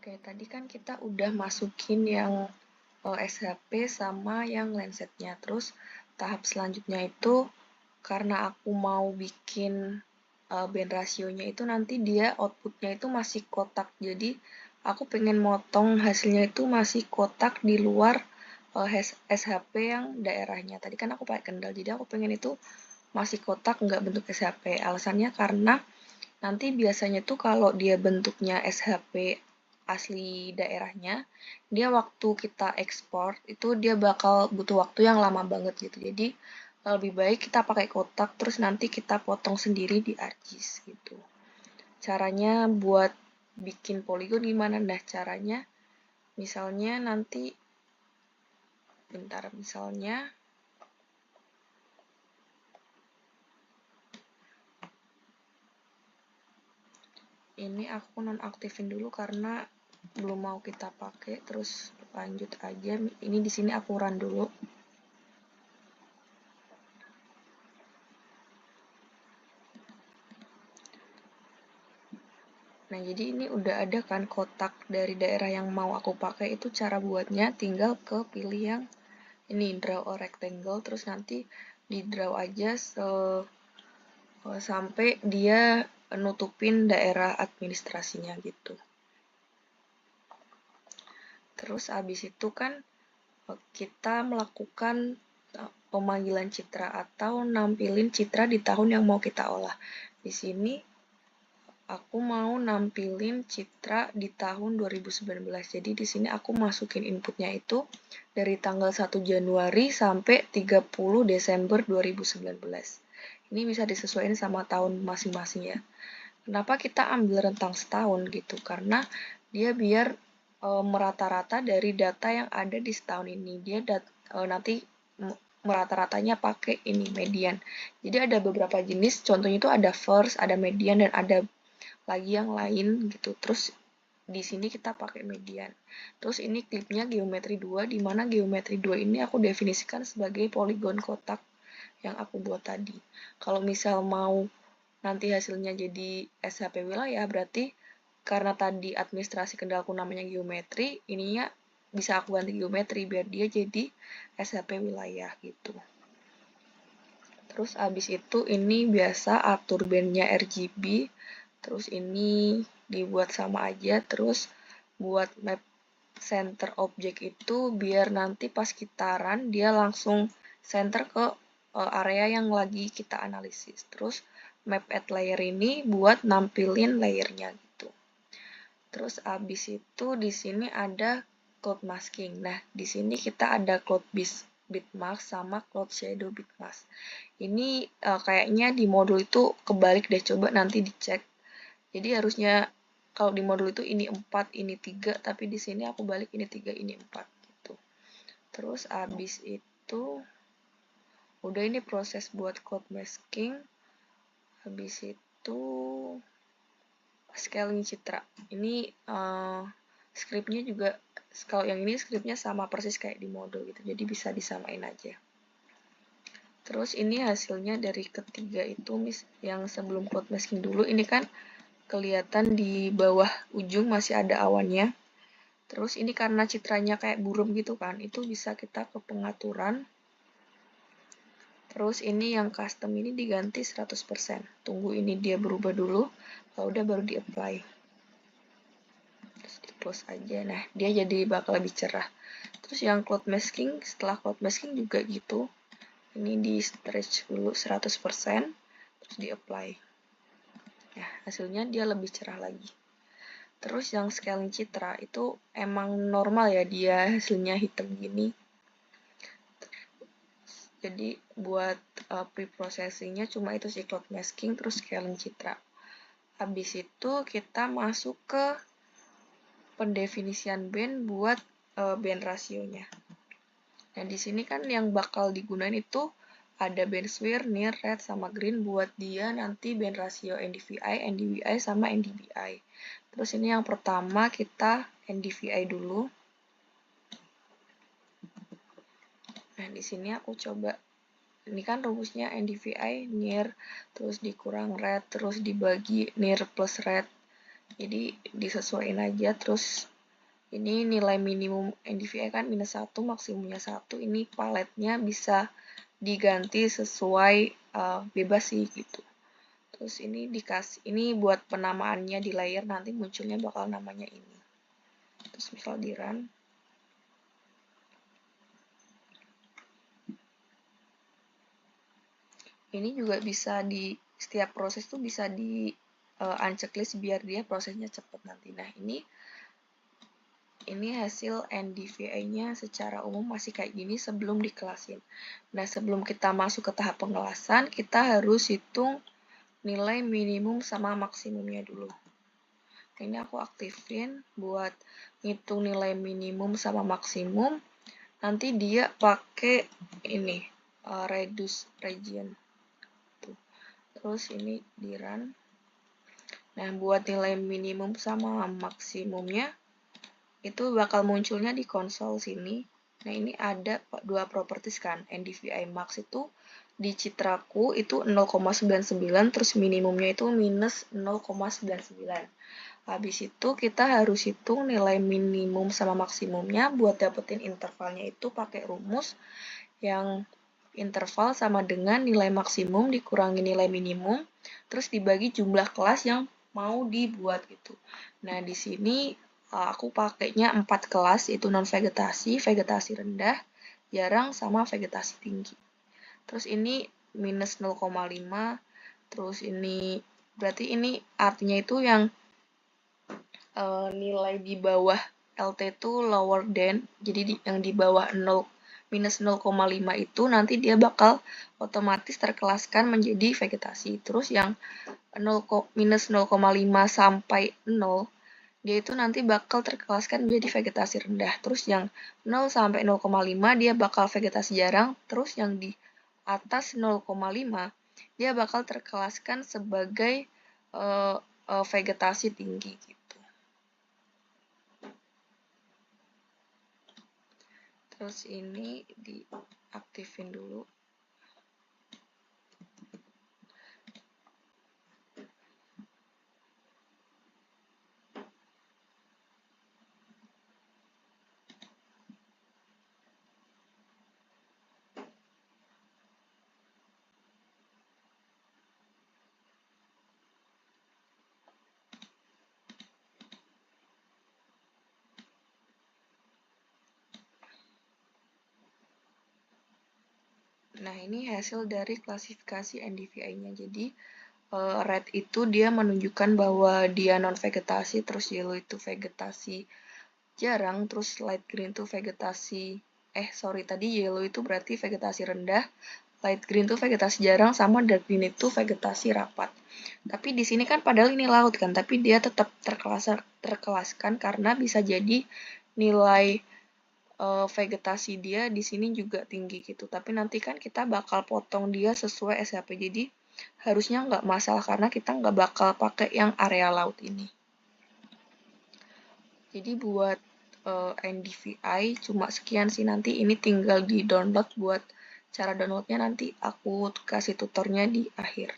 Oke, tadi kan kita udah masukin yang SHP sama yang lensetnya. Terus tahap selanjutnya itu karena aku mau bikin band rasionya itu nanti dia outputnya itu masih kotak. Jadi aku pengen motong hasilnya itu masih kotak di luar SHP yang daerahnya. Tadi kan aku pakai kendal, jadi aku pengen itu masih kotak nggak bentuk SHP. Alasannya karena nanti biasanya tuh kalau dia bentuknya SHP asli daerahnya, dia waktu kita ekspor itu dia bakal butuh waktu yang lama banget gitu. Jadi lebih baik kita pakai kotak terus nanti kita potong sendiri di ArcGIS gitu. Caranya buat bikin poligon gimana? Nah, caranya misalnya nanti misalnya ini aku nonaktifin dulu karena belum mau kita pakai, terus lanjut aja. Ini di sini aku run dulu. Nah, jadi ini udah ada kan kotak dari daerah yang mau aku pakai. Itu cara buatnya tinggal ke pilih yang ini draw a rectangle, terus nanti di draw aja sampai dia nutupin daerah administrasinya gitu. Terus abis itu kan kita melakukan pemanggilan citra atau nampilin citra di tahun yang mau kita olah. Di sini aku mau nampilin citra di tahun 2019. Jadi di sini aku masukin inputnya itu dari tanggal 1 Januari sampai 30 Desember 2019. Ini bisa disesuaikan sama tahun masing-masing ya. Kenapa kita ambil rentang setahun gitu? Karena dia biar merata-rata dari data yang ada di setahun ini. Dia nanti merata-ratanya pakai ini median. Jadi ada beberapa jenis, contohnya itu ada first, ada median, dan ada lagi yang lain gitu. Terus di sini kita pakai median. Terus ini klipnya geometri 2, di mana geometri 2 ini aku definisikan sebagai poligon kotak yang aku buat tadi. Kalau misal mau nanti hasilnya jadi SHP wilayah, berarti karena tadi administrasi kendalku namanya geometri, ininya bisa aku ganti geometri biar dia jadi SHP wilayah gitu. Terus abis itu ini biasa atur bandnya RGB, terus ini dibuat sama aja, terus buat map center object itu biar nanti pas kita run dia langsung center ke area yang lagi kita analisis. Terus map at layer ini buat nampilin layernya gitu. Terus abis itu di sini ada cloud masking. Nah, di sini kita ada cloud bitmask sama cloud shadow bitmask. Ini kayaknya di modul itu kebalik deh, coba nanti dicek. Jadi harusnya kalau di modul itu ini 4, ini 3, tapi di sini aku balik ini 3, ini 4 gitu. Terus abis itu udah ini proses buat cloud masking. Habis itu scaling citra. Ini scriptnya juga, kalau yang ini scriptnya sama persis kayak di modul gitu, jadi bisa disamain aja. Terus ini hasilnya dari ketiga itu, yang sebelum cloud masking dulu, ini kan kelihatan di bawah ujung masih ada awannya. Terus ini karena citranya kayak burem gitu kan, itu bisa kita ke pengaturan. Terus ini yang custom ini diganti 100%. Tunggu ini dia berubah dulu, kalau udah baru di-apply. Terus di-close aja. Nah, dia jadi bakal lebih cerah. Terus yang cloud masking, setelah cloud masking juga gitu. Ini di stretch dulu 100%, terus di-apply. Nah, hasilnya dia lebih cerah lagi. Terus yang scaling citra itu emang normal ya dia hasilnya hitam gini. Jadi buat pre-processingnya cuma itu sih, cloud masking terus scaling citra. Habis itu kita masuk ke pendefinisian band buat band rasionya. Nah, di sini kan yang bakal digunain itu ada band swear, near, red, sama green buat dia nanti band rasio NDVI, NDVI, sama NDBI. Terus ini yang pertama kita NDVI dulu. Nah, di sini aku coba, ini kan rumusnya NDVI near, terus dikurang red, terus dibagi near plus red. Jadi disesuaikan aja, terus Ini nilai minimum NDVI kan -1, maksimumnya 1. Ini paletnya bisa diganti sesuai bebas sih gitu. Terus ini dikasih, ini buat penamaannya di layer, nanti munculnya bakal namanya ini. Terus misal di run. Ini juga bisa di setiap proses tuh bisa di unchecklist biar dia prosesnya cepat nanti. Nah, ini hasil NDVI-nya secara umum masih kayak gini sebelum dikelasin. Nah, sebelum kita masuk ke tahap pengelasan, kita harus hitung nilai minimum sama maksimumnya dulu. Ini aku aktifin buat ngitung nilai minimum sama maksimum. Nanti dia pakai ini, reduce region. Terus ini di run. Nah, buat nilai minimum sama maksimumnya, itu bakal munculnya di konsol sini. Nah, ini ada dua properties kan. NDVI max itu di citraku itu 0,99, terus minimumnya itu minus 0,99. Habis itu kita harus hitung nilai minimum sama maksimumnya buat dapetin intervalnya itu pakai rumus yang interval sama dengan nilai maksimum dikurangi nilai minimum, terus dibagi jumlah kelas yang mau dibuat gitu. Nah, di sini aku pakainya 4 kelas, yaitu non-vegetasi, vegetasi rendah, jarang, sama vegetasi tinggi. Terus ini minus 0,5, terus ini berarti ini artinya itu yang nilai di bawah LT itu lower than, jadi yang di bawah 0 minus 0,5 itu nanti dia bakal otomatis terkelaskan menjadi vegetasi. Terus yang minus 0,5 sampai 0, dia itu nanti bakal terkelaskan menjadi vegetasi rendah. Terus yang 0 sampai 0,5 dia bakal vegetasi jarang. Terus yang di atas 0,5 dia bakal terkelaskan sebagai vegetasi tinggi gitu. Terus ini diaktifin dulu. Nah, ini hasil dari klasifikasi NDVI-nya. Jadi, red itu dia menunjukkan bahwa dia non-vegetasi, terus yellow itu vegetasi jarang, terus light green itu vegetasi, tadi yellow itu berarti vegetasi rendah, light green itu vegetasi jarang, sama dark green itu vegetasi rapat. Tapi di sini kan padahal ini laut kan, tapi dia tetap terkelaskan karena bisa jadi nilai vegetasi dia di sini juga tinggi gitu. Tapi nanti kan kita bakal potong dia sesuai SHP. Jadi harusnya nggak masalah karena kita nggak bakal pakai yang area laut ini. Jadi buat NDVI cuma sekian sih, nanti ini tinggal di download. Buat cara downloadnya nanti aku kasih tutornya di akhir.